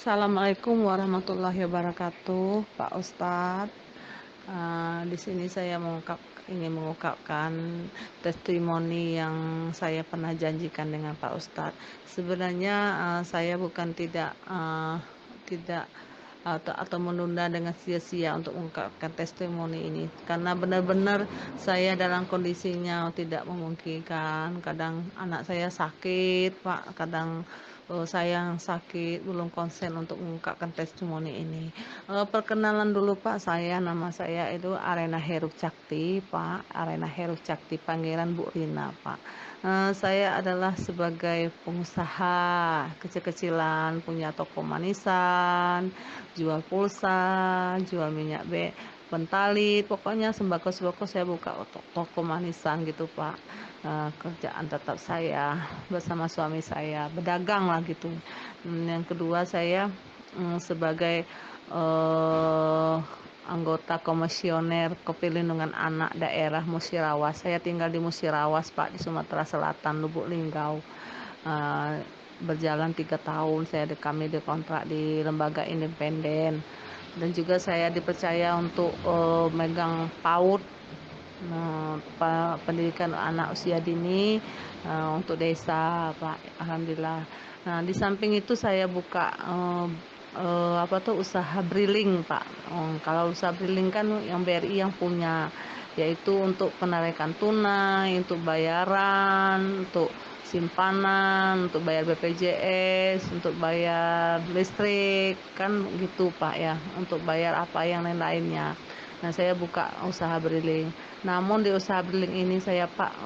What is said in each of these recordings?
Assalamualaikum warahmatullahi wabarakatuh, Pak Ustadz. Di sini saya ingin mengungkapkan testimoni yang saya pernah janjikan dengan Pak Ustadz. Sebenarnya saya bukan tidak atau menunda dengan sia-sia untuk mengungkapkan testimoni ini, karena benar-benar saya dalam kondisinya tidak memungkinkan. Kadang anak saya sakit, Pak, kadang saya yang sakit, belum konsen untuk mengungkapkan testimoni ini. Perkenalan dulu, Pak. Nama saya itu Arena Heru Cakti, Pak. Arena Heru Cakti, panggilan Bu Rina, Pak. Saya adalah sebagai pengusaha kecil-kecilan, punya toko manisan, jual pulsa, jual minyak bentalit, pokoknya sembako-sembako saya buka toko manisan gitu, Pak. Kerjaan tetap saya bersama suami saya berdagang lah gitu. Yang kedua, saya sebagai anggota komisioner Kepelindungan Anak Daerah Musirawas. Saya tinggal di Musirawas, Pak, di Sumatera Selatan, Lubuk Linggau. Berjalan 3 tahun kami dikontrak di lembaga independen, dan juga saya dipercaya untuk megang PAUD, pendidikan anak usia dini, untuk desa, Pak. Alhamdulillah. Nah, di samping itu saya buka usaha briling, Pak. Kalau usaha briling kan yang BRI yang punya, yaitu untuk penarikan tunai, untuk bayaran, untuk simpanan, untuk bayar BPJS, untuk bayar listrik, kan gitu, Pak, ya, untuk bayar apa yang lain-lainnya. Nah, saya buka usaha briling. Namun di usaha briling ini saya, Pak,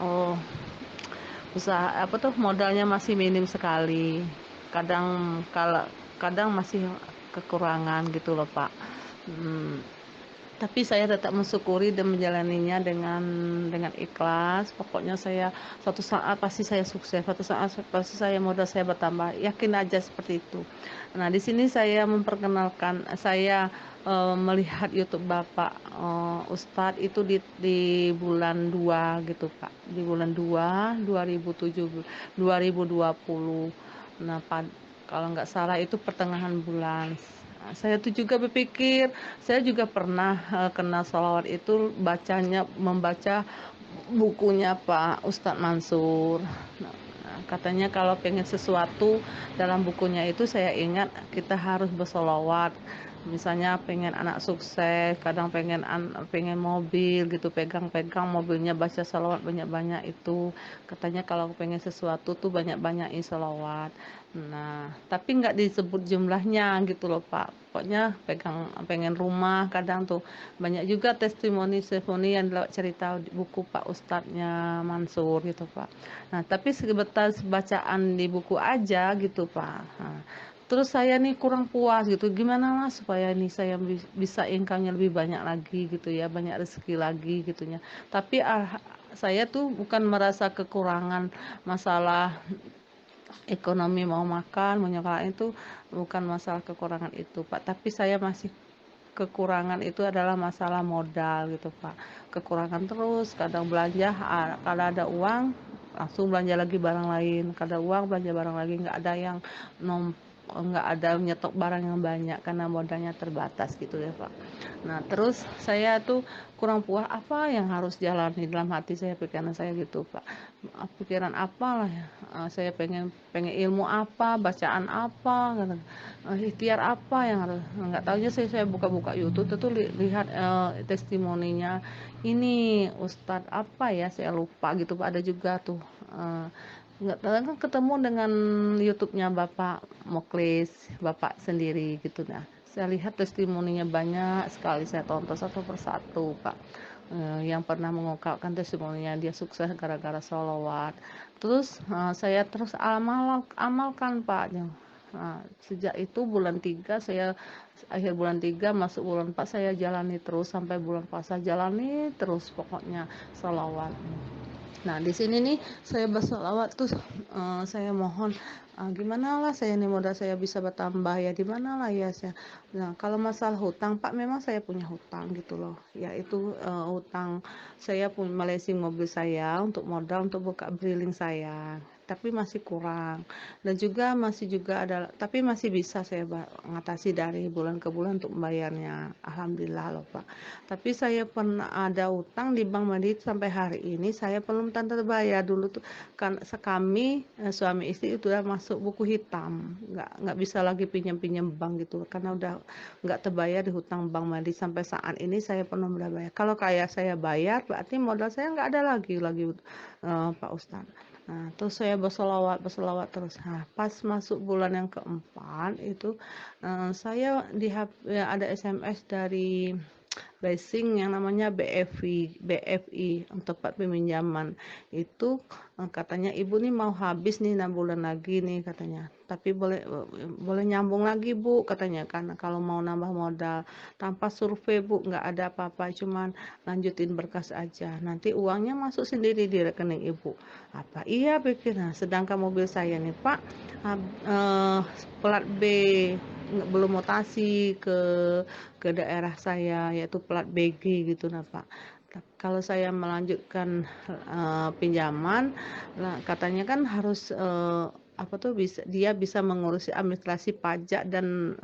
modalnya masih minim sekali. Kadang masih kekurangan gitu loh, Pak. Tapi saya tetap mensyukuri dan menjalaninya dengan ikhlas. Pokoknya saya suatu saat pasti saya sukses, suatu saat pasti modal saya bertambah. Yakin aja seperti itu. Nah, di sini saya memperkenalkan, saya melihat YouTube Bapak Ustadz itu di bulan 2 gitu, Pak. Di bulan 2 2020. Nah, kalau nggak salah itu pertengahan bulan. Nah, saya tuh juga berpikir, saya juga pernah kenal sholawat itu membaca bukunya Pak Ustadz Mansur. Nah, katanya kalau pengen sesuatu dalam bukunya itu, saya ingat kita harus bersolawat. Misalnya pengen anak sukses, kadang pengen mobil gitu, pegang-pegang mobilnya baca sholawat banyak-banyak itu. Katanya kalau pengen sesuatu tuh banyak-banyakin sholawat. Nah, tapi nggak disebut jumlahnya gitu loh, Pak. Pokoknya pengen rumah, kadang tuh banyak juga testimoni yang lewat cerita di buku Pak Ustadznya Mansur gitu, Pak. Nah, tapi sebatas bacaan di buku aja gitu, Pak. Nah, terus saya nih kurang puas gitu, gimana lah supaya nih saya bisa income-nya lebih banyak lagi gitu ya, banyak rezeki lagi gitunya. Tapi saya tuh bukan merasa kekurangan masalah ekonomi, mau makan, mau nyekolah, itu bukan masalah kekurangan itu, Pak. Tapi saya masih kekurangan itu adalah masalah modal gitu, Pak. Kekurangan terus, kadang belanja, kalau ada uang langsung belanja lagi barang lain, kada uang belanja barang lagi, nggak ada nyetok barang yang banyak karena modalnya terbatas gitu ya, Pak. Nah, terus saya tuh kurang puas, apa yang harus jalani dalam hati saya, pikiran saya gitu, Pak. Pikiran apalah ya, saya pengen ilmu apa, bacaan apa, ikhtiar apa yang harus, nggak tahunya saya buka-buka YouTube itu lihat testimoninya ini Ustadz apa ya, saya lupa gitu, Pak. Ada juga tuh nggak tahu kan, ketemu dengan YouTube-nya Bapak Muklis, Bapak sendiri gitu. Nah, saya lihat testimoninya banyak sekali, saya tonton satu persatu, Pak. Yang pernah mengungkapkan testimoninya dia sukses gara-gara sholawat. Terus saya terus amalkan, Pak. Nah, sejak itu bulan 3 saya akhir bulan 3 masuk bulan 4 saya jalani terus sampai bulan puasa, jalani terus pokoknya sholawat. Nah, di sini nih saya bersolawat tuh saya mohon gimana lah saya nih modal saya bisa bertambah ya, di mana lah ya saya. Nah, kalau masalah hutang Pak, memang saya punya hutang gitu loh. Yaitu hutang saya pun melesing mobil saya untuk modal untuk buka briling saya. Tapi masih kurang. Dan juga masih juga ada, tapi masih bisa saya mengatasi dari bulan ke bulan untuk membayarnya. Alhamdulillah loh Pak. Tapi saya pernah ada utang di Bank Mandiri sampai hari ini saya belum tanda bayar. Dulu tuh kan kami suami istri itu udah masuk buku hitam, nggak bisa lagi pinjam-pinjam bank gitu karena udah nggak terbayar di hutang Bank Mandiri. Sampai saat ini saya belum bayar. Kalau kayak saya bayar berarti modal saya nggak ada lagi Pak Ustadz. Nah, terus saya bersolawat terus. Nah, pas masuk bulan yang keempat itu saya ya, ada SMS dari Blessing yang namanya BFI untuk tempat peminjaman itu katanya ibu nih mau habis nih 6 bulan lagi nih katanya, tapi boleh nyambung lagi bu katanya, karena kalau mau nambah modal tanpa survei bu, nggak ada apa-apa, cuman lanjutin berkas aja, nanti uangnya masuk sendiri di rekening ibu. Apa iya pikir. Nah, sedangkan mobil saya nih Pak plat B belum mutasi ke daerah saya, yaitu plat BG gitu nah Pak. Kalau saya melanjutkan pinjaman, nah, katanya kan harus apa tuh dia bisa mengurusi administrasi pajak dan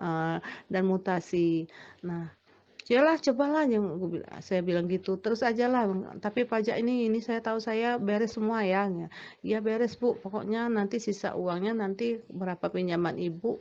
mutasi. Nah, yalah cobalah yang saya bilang gitu, terus aja lah, tapi pajak ini saya tahu saya beres semua ya. Ya beres bu, pokoknya nanti sisa uangnya nanti berapa pinjaman ibu,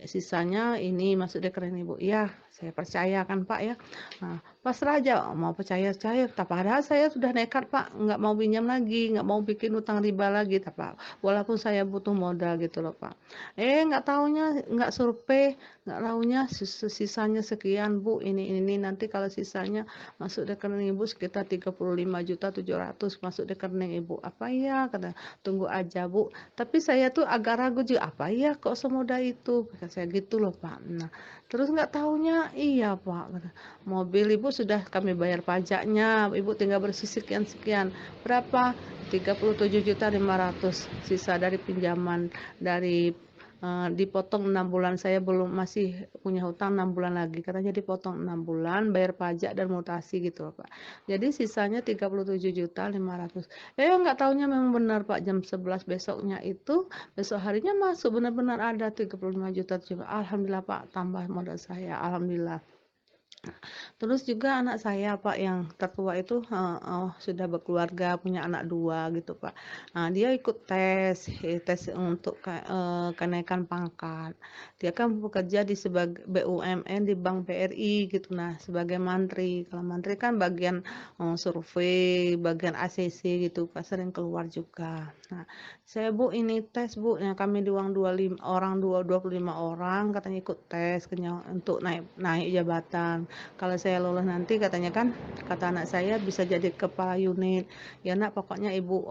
sisanya ini masuk di rekening ibu. Ya saya percaya kan Pak ya. Nah, pasrah aja mau percaya, padahal saya sudah nekat Pak, nggak mau pinjam lagi, nggak mau bikin utang riba lagi Pak, walaupun saya butuh modal gitu loh Pak. Nggak taunya nggak survei, nggak taunya sisanya sekian bu, ini nanti kalau sisanya masuk rekening ibu sekitar 35.700.000 masuk rekening ibu. Apa ya kata, tunggu aja bu. Tapi saya tuh agak ragu juga, apa ya kok semudah itu kata saya gitu loh Pak. Nah, terus nggak taunya iya Pak kata, mobil ibu sudah kami bayar pajaknya, ibu tinggal bersih sekian berapa, 37.500.000 sisa dari pinjaman dari dipotong 6 bulan, saya belum masih punya hutang 6 bulan lagi katanya, dipotong 6 bulan bayar pajak dan mutasi gitu loh Pak, jadi sisanya 37.500.000. Nggak taunya memang benar Pak, jam 11 besok harinya masuk benar-benar ada 35 juta. Alhamdulillah Pak, tambah modal saya, alhamdulillah. Terus juga anak saya Pak yang tertua itu sudah berkeluarga, punya anak 2 gitu Pak. Nah, dia ikut tes untuk kenaikan pangkat. Dia kan bekerja di sebagai BUMN di Bank BRI gitu. Nah, sebagai mantri. Kalau mantri kan bagian survei, bagian ACC gitu Pak, sering keluar juga. Nah, saya bu ini tes bu, ya kami di uang 25 orang katanya ikut tes untuk naik jabatan. Kalau saya lulus nanti katanya kan, kata anak saya bisa jadi kepala unit. Ya nak, pokoknya ibu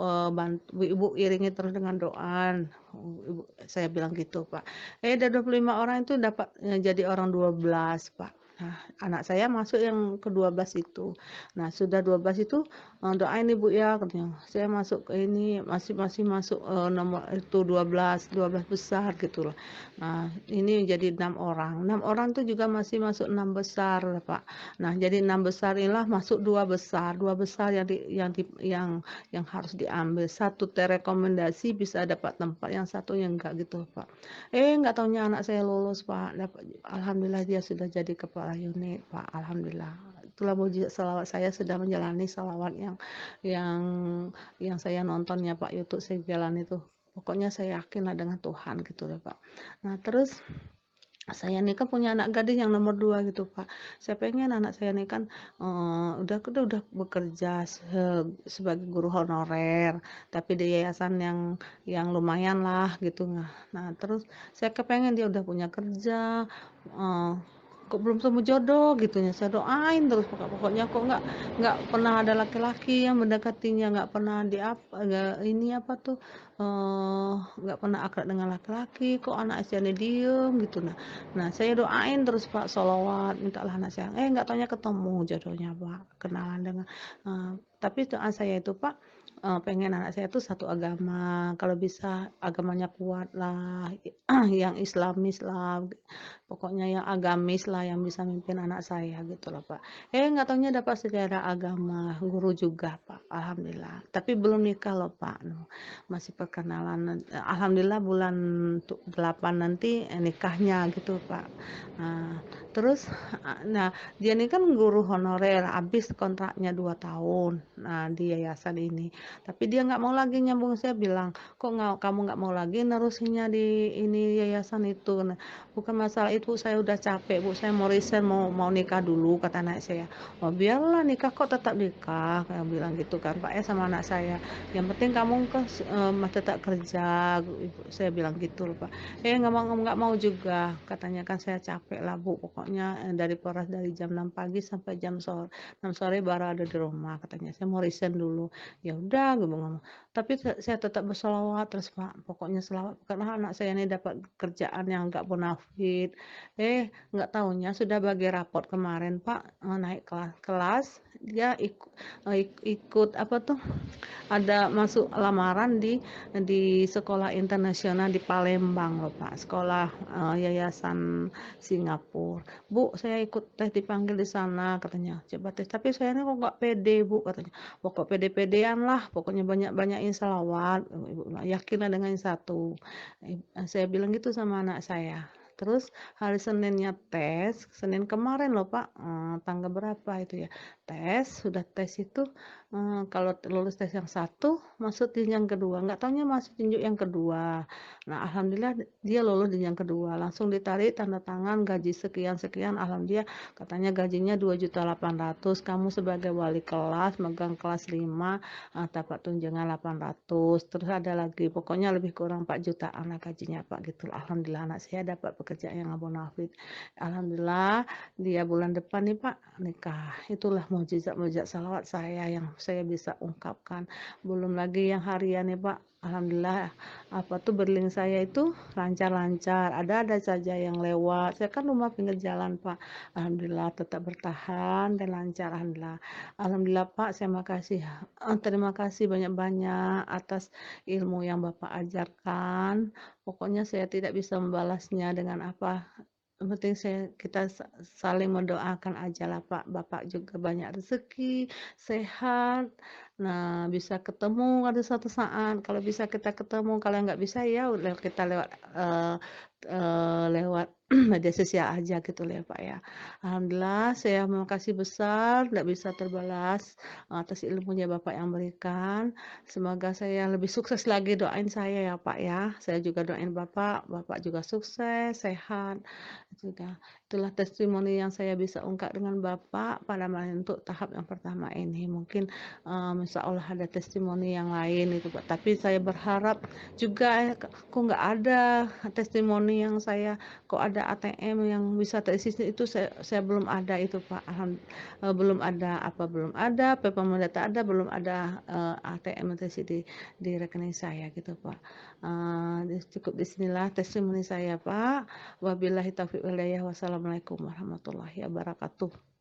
ibu iringi terus dengan doa. Ibu, saya bilang gitu Pak. Dari 25 orang itu dapat jadi orang 12 Pak. Nah, anak saya masuk yang ke-12 itu. Nah, sudah 12 itu doain ibu ya katanya. Saya masuk ke ini masih masuk nomor itu 12 besar gitu loh. Nah, ini jadi 6 orang. 6 orang itu juga masih masuk 6 besar, Pak. Nah, jadi 6 besar inilah masuk 2 besar. 2 besar yang harus diambil. Satu terekomendasi bisa dapat tempat, yang satu yang enggak gitu, Pak. Enggak taunya anak saya lulus, Pak. Alhamdulillah dia sudah jadi kepala unit, Pak. Alhamdulillah. Itulah mujizat salawat, saya sudah menjalani salawat yang yang saya nontonnya Pak YouTube, saya jalan itu. Pokoknya saya yakinlah dengan Tuhan gitu loh Pak. Nah, terus saya nih kan punya anak gadis yang nomor 2 gitu Pak. Saya pengen anak saya nih kan udah bekerja sebagai guru honorer, tapi di yayasan yang lumayan lah gitu. Nah, terus saya kepengen dia udah punya kerja, kok belum temu jodoh gitunya, saya doain terus pokoknya kok nggak pernah ada laki-laki yang mendekatinya, nggak pernah nggak ini apa tuh, nggak pernah akrab dengan laki-laki, kok anak saya ini diem gitu. Nah saya doain terus Pak, sholawat mintalah anak saya, nggak taunya ketemu jodohnya Pak, kenalan dengan tapi doa saya itu Pak, pengen anak saya tuh satu agama, kalau bisa agamanya kuat lah, yang islamis lah, pokoknya yang agamis lah yang bisa mimpin anak saya gitu loh Pak. Nggak taunya dapat sejarah agama, guru juga Pak, alhamdulillah. Tapi belum nikah loh Pak, no. Masih perkenalan. Alhamdulillah bulan 8 nanti nikahnya gitu Pak. Nah, terus, nah dia ini kan guru honorer, habis kontraknya 2 tahun. Nah di yayasan ini. Tapi dia nggak mau lagi nyambung, saya bilang, kok kamu nggak mau lagi nerusinnya di ini yayasan itu. Nah, bukan masalah itu, saya udah capek Bu, saya mau resign, mau nikah dulu kata anak saya. Oh biarlah nikah, kok tetap nikah, kayak bilang gitu kan Pak ya sama anak saya. Yang penting kamu kan tetap kerja, saya bilang gitu loh Pak. Nggak mau juga, katanya kan saya capek lah Bu, pokoknya dari jam 6 pagi sampai jam sore 6 sore baru ada di rumah, katanya saya mau resign dulu. Ya udah gue ngomong, tapi saya tetap bersolawat terus Pak, pokoknya selawat karena anak saya ini dapat kerjaan yang nggak bonafit. Nggak taunya sudah bagi raport kemarin Pak, naik kelas dia ikut apa tuh, ada masuk lamaran di sekolah internasional di Palembang loh Pak, sekolah yayasan Singapura. Bu, saya ikut tes dipanggil di sana katanya. Coba tes, tapi saya ini kok nggak pede Bu katanya. Pokok pede-pedean lah, pokoknya banyak-banyakin salawat. Ibu bilang, yakinlah dengan yang satu. Saya bilang gitu sama anak saya. Terus hari Seninnya tes, Senin kemarin loh Pak, tanggal berapa itu ya? Sudah tes itu, kalau lulus tes yang satu, masuk di yang kedua. Nggak taunya masuk tinjuk yang kedua. Nah, alhamdulillah dia lulus di yang kedua. Langsung ditarik tanda tangan gaji sekian-sekian. Alhamdulillah katanya gajinya 2.800.000. Kamu sebagai wali kelas, megang kelas 5, dapat tunjangan 800. Terus ada lagi, pokoknya lebih kurang 4 jutaan lah gajinya Pak gitu. Alhamdulillah anak saya dapat pekerjaan yang bonafit. Alhamdulillah dia bulan depan nih Pak nikah. Itulah mujizat-mujizat salawat saya yang saya bisa ungkapkan. Belum lagi yang harian nih Pak. Alhamdulillah apa tuh berling saya itu lancar-lancar. Ada saja yang lewat. Saya kan rumah pinggir jalan Pak. Alhamdulillah tetap bertahan dan lancar. Alhamdulillah. Alhamdulillah Pak, terima kasih banyak-banyak atas ilmu yang Bapak ajarkan. Pokoknya saya tidak bisa membalasnya dengan apa. Yang penting kita saling mendoakan aja lah Pak. Bapak juga banyak rezeki, sehat. Nah, bisa ketemu ada suatu saat. Kalau bisa kita ketemu, kalau nggak bisa ya kita lewat media sosial aja gitu lah ya Pak ya. Alhamdulillah, saya makasih besar, tidak bisa terbalas atas ilmunya Bapak yang berikan. Semoga saya lebih sukses lagi, doain saya ya Pak ya. Saya juga doain Bapak juga sukses, sehat. Itulah testimoni yang saya bisa ungkap dengan Bapak untuk tahap yang pertama ini. Mungkin insya Allah ada testimoni yang lain itu Pak. Tapi saya berharap juga kok nggak ada testimoni yang saya, kok ada ATM yang bisa terisi itu, saya belum ada itu Pak. Belum ada PayPal Data ada, belum ada ATM yang terisi di rekening saya gitu Pak. Cukup di sinilah testimoni saya Pak. Wabillahi taufiq walhidayah. Wassalamualaikum warahmatullahi wabarakatuh.